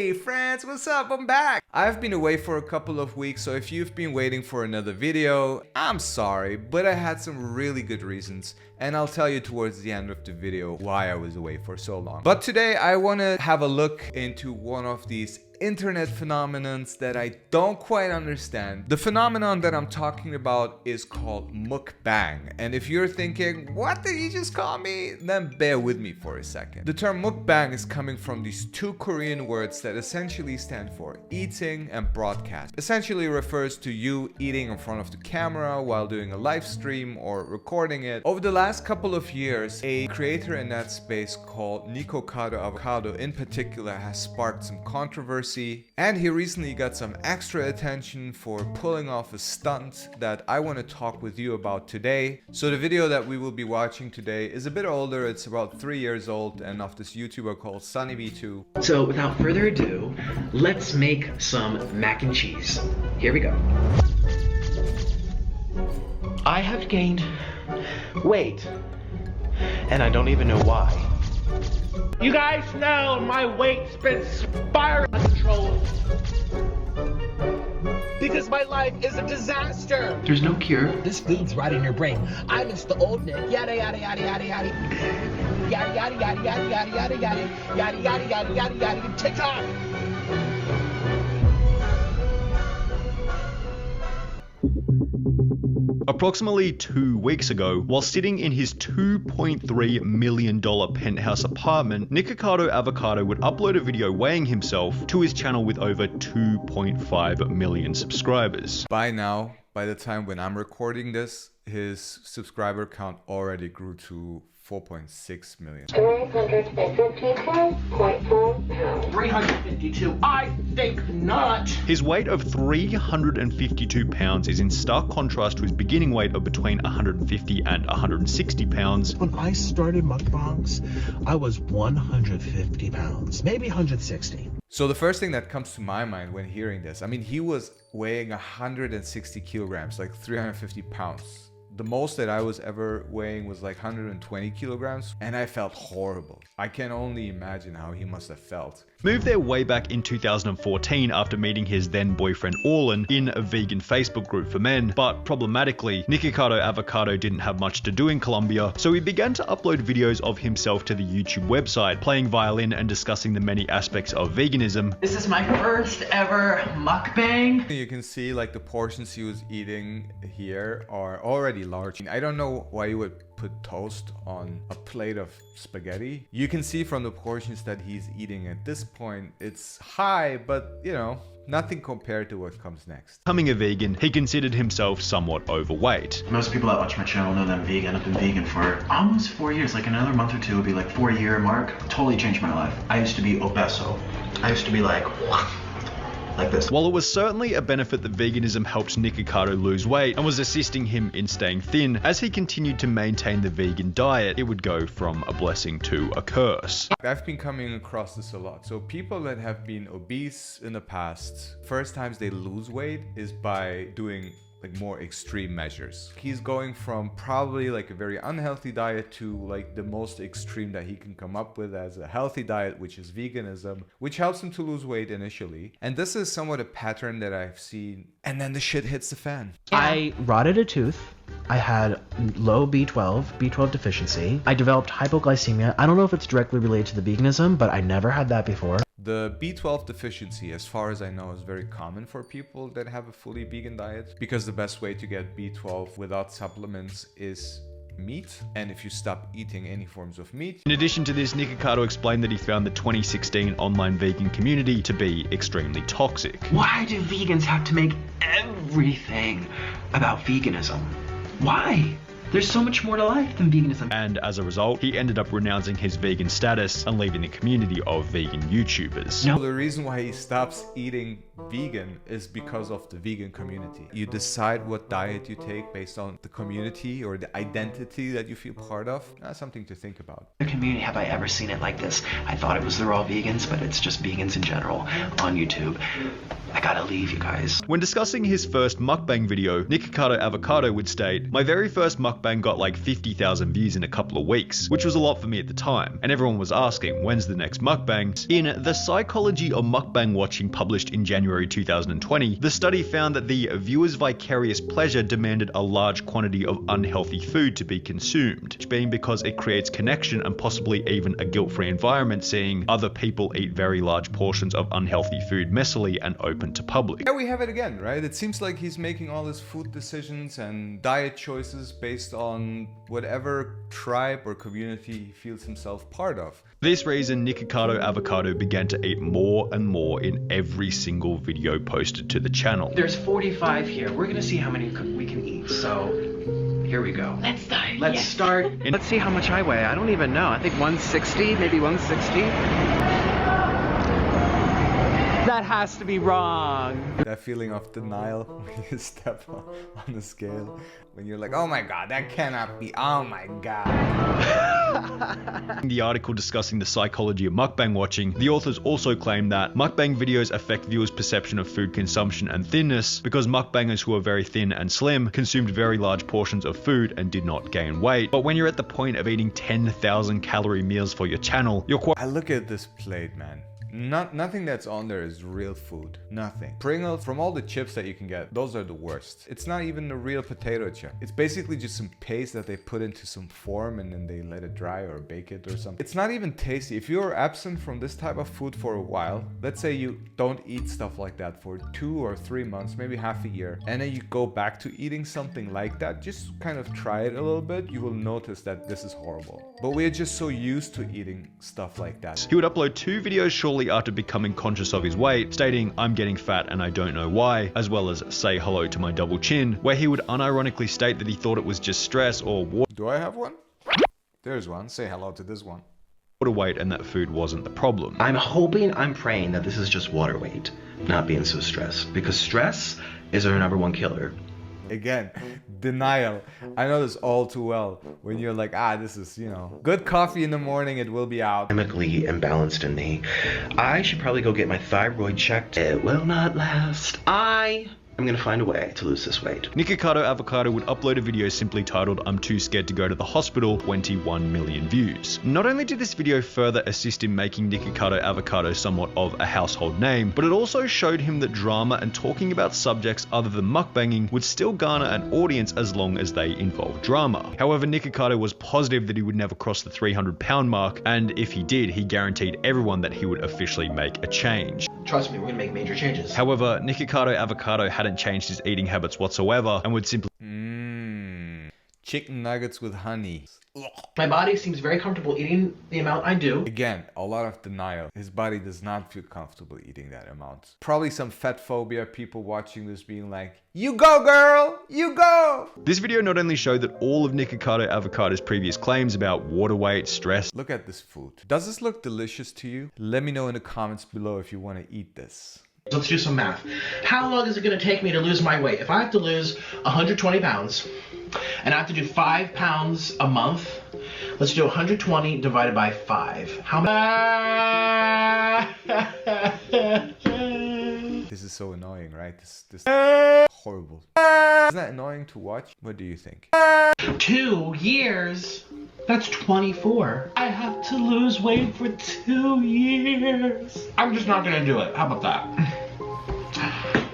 Hey friends, what's up? I'm back! I've been away for a couple of weeks, so if you've been waiting for another video, I'm sorry, but I had some really good reasons, and I'll tell you towards the end of the video why I was away for so long. But today I want to have a look into one of these internet phenomenons that I don't quite understand. The phenomenon that I'm talking about is called mukbang. And if you're thinking, what did you just call me? Then bear with me for a second. The term mukbang is coming from these two Korean words that essentially stand for eating and broadcast. Essentially refers to you eating in front of the camera while doing a live stream or recording it. Over the last couple of years, a creator in that space called Nikocado Avocado in particular has sparked some controversy. And he recently got some extra attention for pulling off a stunt that I want to talk with you about today. So the video that we will be watching today is a bit older. It's about 3 years old and of this YouTuber called SunnyV2. So without further ado, let's make some mac and cheese. Here we go. I have gained weight, and I don't even know why. You guys know my weight's been spiraling out of control because my life is a disaster. There's no cure. This food's right in your brain. I miss the old Nick. Yada yada yada yada yada. Yada yada yada yada yada yada yada. Yada yada yada yada yada. TikTok. Approximately 2 weeks ago, while sitting in his $2.3 million penthouse apartment, Nikocado Avocado would upload a video weighing himself to his channel with over 2.5 million subscribers. By now, by the time when I'm recording this, his subscriber count already grew to 4.6 million. 352.4 pounds. 352. I think not. His weight of 352 pounds is in stark contrast to his beginning weight of between 150 and 160 pounds. When I started mukbangs, I was 150 pounds, maybe 160. So the first thing that comes to my mind when hearing this, I mean, he was weighing 160 kilograms, like 350 pounds. The most that I was ever weighing was like 120 kilograms, and I felt horrible. I can only imagine how he must have felt. Moved there way back in 2014 after meeting his then boyfriend Orlin in a vegan Facebook group for men, but problematically, Nikocado Avocado didn't have much to do in Colombia, so he began to upload videos of himself to the YouTube website, playing violin and discussing the many aspects of veganism. This is my first ever mukbang. You can see like the portions he was eating here are already large. I don't know why you would put toast on a plate of spaghetti. You can see from the portions that he's eating at this point, it's high, but you know, nothing compared to what comes next. Becoming a vegan, he considered himself somewhat overweight. Most people that watch my channel know that I'm vegan. I've been vegan for almost 4 years. Like another month or two would be like 4-year mark. Totally changed my life. I used to be obeso. I used to be like this. While it was certainly a benefit that veganism helped Nikocado lose weight and was assisting him in staying thin, as he continued to maintain the vegan diet, it would go from a blessing to a curse. I've been coming across this a lot. So people that have been obese in the past, first times they lose weight is by doing like more extreme measures. He's going from probably like a very unhealthy diet to like the most extreme that he can come up with as a healthy diet, which is veganism, which helps him to lose weight initially. And this is somewhat a pattern that I've seen. And then the shit hits the fan. I rotted a tooth. I had low B12 deficiency. I developed hypoglycemia. I don't know if it's directly related to the veganism, but I never had that before. The B12 deficiency, as far as I know, is very common for people that have a fully vegan diet, because the best way to get B12 without supplements is meat, and if you stop eating any forms of meat. In addition to this, Nikocado explained that he found the 2016 online vegan community to be extremely toxic. Why do vegans have to make everything about veganism? Why? There's so much more to life than veganism. And as a result, he ended up renouncing his vegan status and leaving the community of vegan YouTubers. No. The reason why he stops eating vegan is because of the vegan community. You decide what diet you take based on the community or the identity that you feel part of. That's something to think about. The community, have I ever seen it like this? I thought it was they're all vegans, but it's just vegans in general on YouTube. I gotta leave, you guys. When discussing his first mukbang video, Nikocado Avocado would state, "My very first mukbang mukbang got like 50,000 views in a couple of weeks, which was a lot for me at the time, and everyone was asking, when's the next mukbang? In The Psychology of Mukbang Watching, published in January 2020, the study found that the viewer's vicarious pleasure demanded a large quantity of unhealthy food to be consumed, which being because it creates connection and possibly even a guilt-free environment seeing other people eat very large portions of unhealthy food messily and open to public. There we have it again, right? It seems like he's making all his food decisions and diet choices based on whatever tribe or community he feels himself part of. For this reason, Nikocado Avocado began to eat more and more in every single video posted to the channel. There's 45 here. We're gonna see how many we can eat. So here we go. Let's start. Let's start. Let's see how much I weigh. I don't even know. I think 160, maybe 160. That has to be wrong. That feeling of denial when you step on the scale. When you're like, oh my god, that cannot be, oh my god. In the article discussing the psychology of mukbang watching, the authors also claim that mukbang videos affect viewers' perception of food consumption and thinness because mukbangers who are very thin and slim consumed very large portions of food and did not gain weight. But when you're at the point of eating 10,000 calorie meals for your channel, you're quite— I look at this plate, man. Nothing that's on there is real food. Nothing. Pringles, from all the chips that you can get, those are the worst. It's not even a real potato chip. It's basically just some paste that they put into some form and then they let it dry or bake it or something. It's not even tasty. If you're absent from this type of food for a while, let's say you don't eat stuff like that for 2 or 3 months, maybe half a year, and then you go back to eating something like that, just kind of try it a little bit, you will notice that this is horrible. But we're just so used to eating stuff like that. He would upload 2 videos shortly after becoming conscious of his weight, stating, "I'm getting fat and I don't know why," as well as "say hello to my double chin," where he would unironically state that he thought it was just stress or Do I have one? There's one. Say hello to this one. water weight and that food wasn't the problem. I'm praying that this is just water weight, not being so stressed, because stress is our #1 killer. Again, denial. I know this all too well. When you're like, this is, good coffee in the morning, it will be out. Chemically imbalanced in me. I should probably go get my thyroid checked. It will not last. I'm gonna find a way to lose this weight. Nikocado Avocado would upload a video simply titled "I'm too scared to go to the hospital," 21 million views. Not only did this video further assist in making Nikocado Avocado somewhat of a household name, but it also showed him that drama and talking about subjects other than mukbanging would still garner an audience as long as they involve drama. However, Nikocado was positive that he would never cross the 300-pound mark, and if he did, he guaranteed everyone that he would officially make a change. Trust me, we're gonna make major changes. However, Nikocado Avocado hadn't changed his eating habits whatsoever and would simply Chicken nuggets with honey. My body seems very comfortable eating the amount I do. Again, a lot of denial. His body does not feel comfortable eating that amount. Probably some fat phobia, people watching this being like, you go girl, you go! This video not only showed that all of Nikocado Avocado's previous claims about water weight, stress— Look at this food. Does this look delicious to you? Let me know in the comments below if you want to eat this. Let's do some math. How long is it going to take me to lose my weight? If I have to lose 120 pounds and I have to do 5 pounds a month, let's do 120 divided by 5. How many? This is so annoying, right? This horrible. Isn't that annoying to watch? What do you think? 2 years? That's 24. I have to lose weight for 2 years. I'm just not gonna do it. How about that?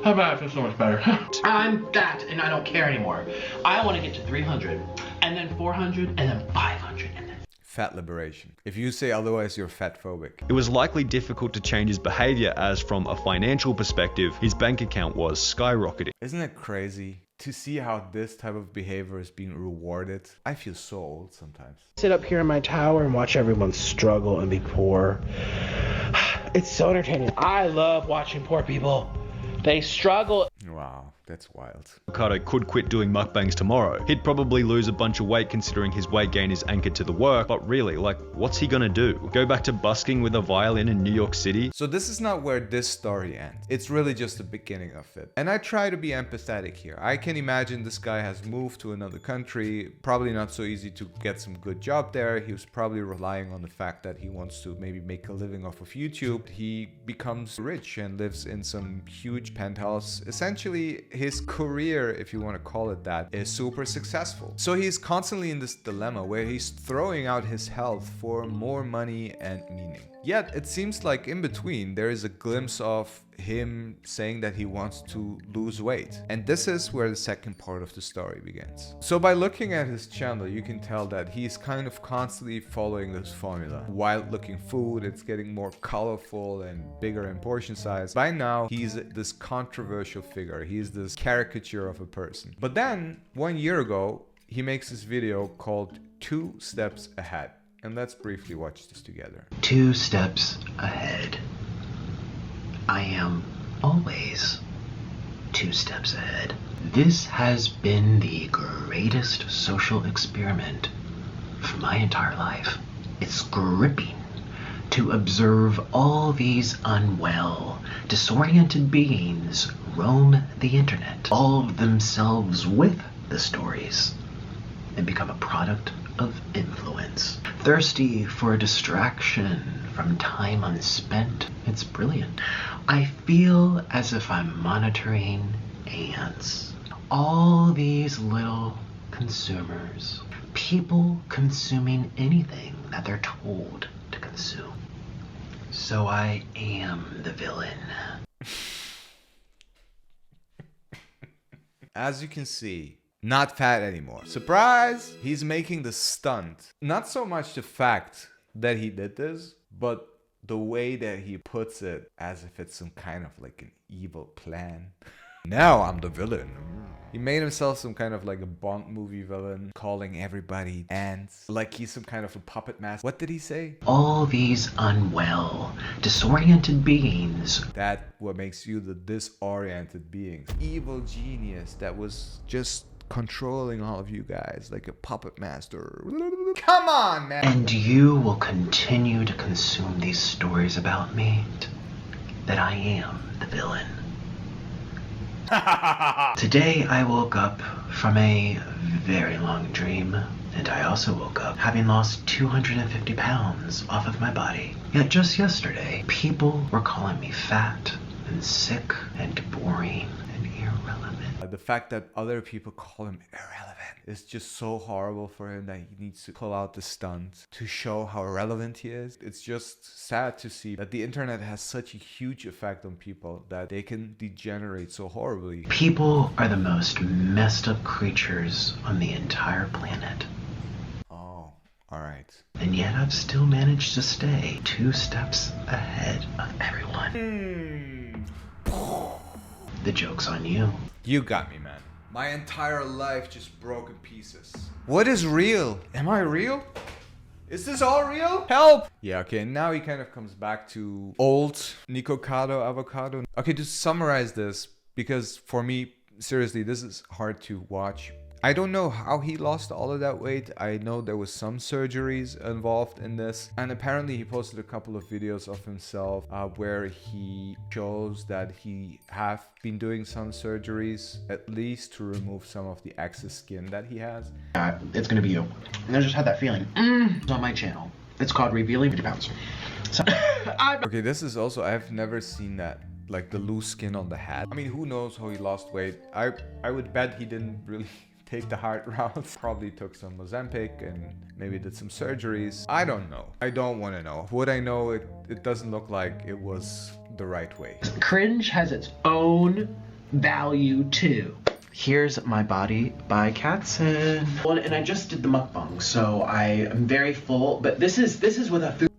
How about I feel so much better? I'm fat and I don't care anymore. I want to get to 300 and then 400 and then 500 and then... Fat liberation. If you say otherwise, you're fat phobic. It was likely difficult to change his behavior as from a financial perspective, his bank account was skyrocketing. Isn't it crazy to see how this type of behavior is being rewarded? I feel so old sometimes. Sit up here in my tower and watch everyone struggle and be poor. It's so entertaining. I love watching poor people. They struggle. Wow, that's wild. Avocado could quit doing mukbangs tomorrow. He'd probably lose a bunch of weight considering his weight gain is anchored to the work, but really, what's he gonna do? Go back to busking with a violin in New York City? So this is not where this story ends. It's really just the beginning of it. And I try to be empathetic here. I can imagine this guy has moved to another country, probably not so easy to get some good job there. He was probably relying on the fact that he wants to maybe make a living off of YouTube. He becomes rich and lives in some huge penthouse. Essentially, his career, if you want to call it that, is super successful. So he's constantly in this dilemma where he's throwing out his health for more money and meaning. Yet it seems like in between there is a glimpse of him saying that he wants to lose weight. And this is where the second part of the story begins. So by looking at his channel, you can tell that he's kind of constantly following this formula. Wild looking food, it's getting more colorful and bigger in portion size. By now, he's this controversial figure. He's this caricature of a person. But then 1 year ago, he makes this video called 2 Steps Ahead. And let's briefly watch this together. 2 steps ahead. I am always 2 steps ahead. This has been the greatest social experiment for my entire life. It's gripping to observe all these unwell, disoriented beings roam the internet, all of themselves with the stories, and become a product of influence. Thirsty for a distraction from time unspent. It's brilliant. I feel as if I'm monitoring ants. All these little consumers. People consuming anything that they're told to consume. So I am the villain. As you can see, not fat anymore. Surprise! He's making the stunt. Not so much the fact that he did this, but the way that he puts it as if it's some kind of like an evil plan. Now I'm the villain. He made himself some kind of like a Bond movie villain, calling everybody ants, like he's some kind of a puppet master. What did he say? All these unwell, disoriented beings. That what makes you the disoriented being. Evil genius that was just controlling all of you guys like a puppet master. Come on, man. And you will continue to consume these stories about me, that I am the villain. Today I woke up from a very long dream, and I also woke up having lost 250 pounds off of my body. Yet just yesterday, people were calling me fat and sick and boring and irrelevant. The fact that other people call him irrelevant is just so horrible for him that he needs to pull out the stunt to show how relevant he is. It's just sad to see that the internet has such a huge effect on people that they can degenerate so horribly. People are the most messed up creatures on the entire planet. Oh, alright. And yet I've still managed to stay 2 steps ahead of everyone. The joke's on you. You got me, man. My entire life just broke in pieces. What is real? Am I real? Is this all real? Help! Yeah, okay, now he kind of comes back to old Nikocado Avocado. Okay, to summarize this, because for me, seriously, this is hard to watch. I don't know how he lost all of that weight. I know there was some surgeries involved in this. And apparently he posted a couple of videos of himself where he shows that he have been doing some surgeries, at least to remove some of the excess skin that he has. It's gonna be you. And I just had that feeling. It's on my channel. It's called Revealing 50 Pounds. So, okay, this is also, I've never seen that. Like the loose skin on the hat. I mean, who knows how he lost weight. I would bet he didn't really take the hard route. Probably took some Ozempic and maybe did some surgeries. I don't know. I don't want to know. What I know, it doesn't look like it was the right way. cringe has its own value too. Here's My Body by Katzen. Well, and I just did the mukbang, so I am very full, but this is with a food.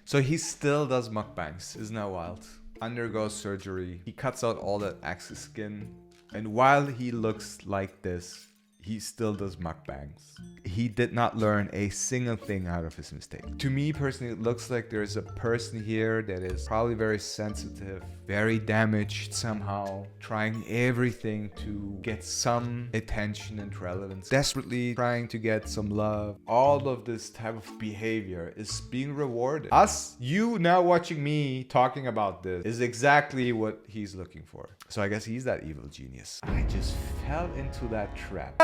So he still does mukbangs. Isn't that wild? Undergoes surgery. He cuts out all that excess skin. And while he looks like this, he still does mukbangs. He did not learn a single thing out of his mistake. To me personally, it looks like there's a person here that is probably very sensitive, very damaged somehow, trying everything to get some attention and relevance, desperately trying to get some love. All of this type of behavior is being rewarded. You now watching me talking about this is exactly what he's looking for. So I guess he's that evil genius. I just fell into that trap.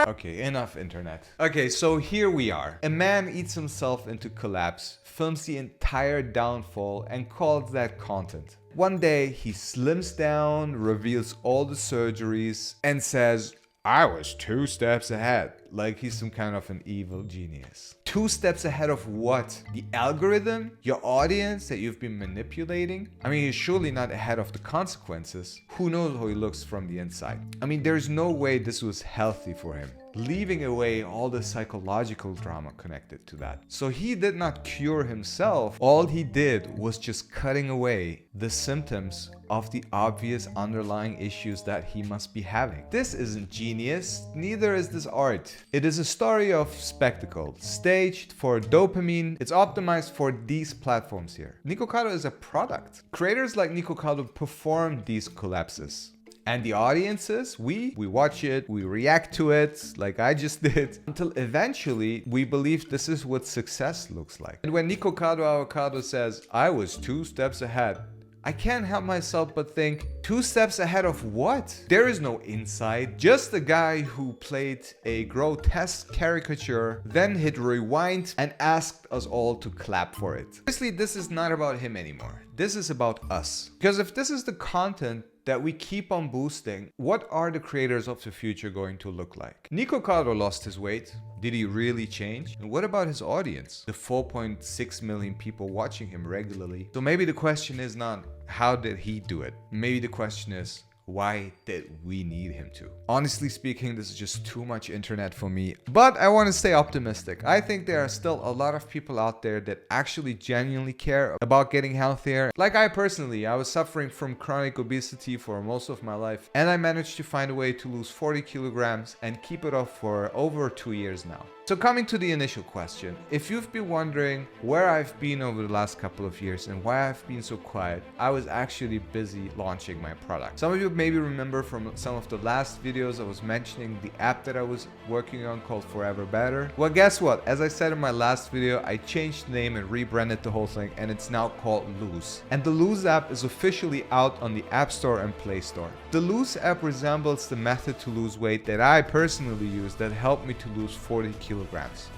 Okay, enough internet. Okay, so here we are. A man eats himself into collapse, films the entire downfall, and calls that content. One day, he slims down, reveals all the surgeries, and says, I was 2 steps ahead, like he's some kind of an evil genius. 2 steps ahead of what? The algorithm? Your audience that you've been manipulating? I mean, he's surely not ahead of the consequences. Who knows how he looks from the inside? I mean, there's no way this was healthy for him, leaving away all the psychological drama connected to that. So he did not cure himself. All he did was just cutting away the symptoms of the obvious underlying issues that he must be having. This isn't genius, neither is this art. It is a story of spectacle, staged for dopamine. It's optimized for these platforms here. Nikocado is a product. Creators like Nikocado perform these collapses. And the audiences, we watch it, we react to it, like I just did, until eventually we believe this is what success looks like. And when Nikocado Avocado says, I was 2 steps ahead, I can't help myself but think, 2 steps ahead of what? There is no insight, just a guy who played a grotesque caricature, then hit rewind and asked us all to clap for it. Obviously, this is not about him anymore. This is about us. Because if this is the content that we keep on boosting, what are the creators of the future going to look like? Nikocado lost his weight. Did he really change? And what about his audience? The 4.6 million people watching him regularly. So maybe the question is not, how did he do it? Maybe the question is, why did we need him to? Honestly speaking, this is just too much internet for me, but I want to stay optimistic. I think there are still a lot of people out there that actually genuinely care about getting healthier. Like I personally, I was suffering from chronic obesity for most of my life, and I managed to find a way to lose 40 kilograms and keep it off for over 2 years now. So coming to the initial question, if you've been wondering where I've been over the last couple of years and why I've been so quiet, I was actually busy launching my product. Some of you maybe remember from some of the last videos I was mentioning the app that I was working on called Forever Better. Well, guess what? As I said in my last video, I changed the name and rebranded the whole thing, and it's now called Lose. And the Lose app is officially out on the App Store and Play Store. The Lose app resembles the method to lose weight that I personally use that helped me to lose 40 kilograms.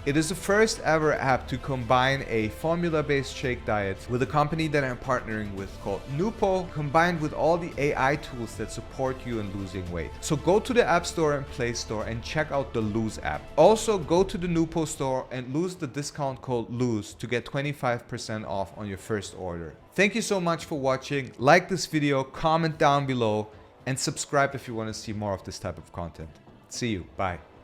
It is the first ever app to combine a formula-based shake diet with a company that I'm partnering with called Nupo, combined with all the AI tools that support you in losing weight. So go to the App Store and Play Store and check out the Lose app. Also go to the Nupo store and use the discount code LOSE to get 25% off on your first order. Thank you so much for watching. Like this video, comment down below, and subscribe if you want to see more of this type of content. See you. Bye.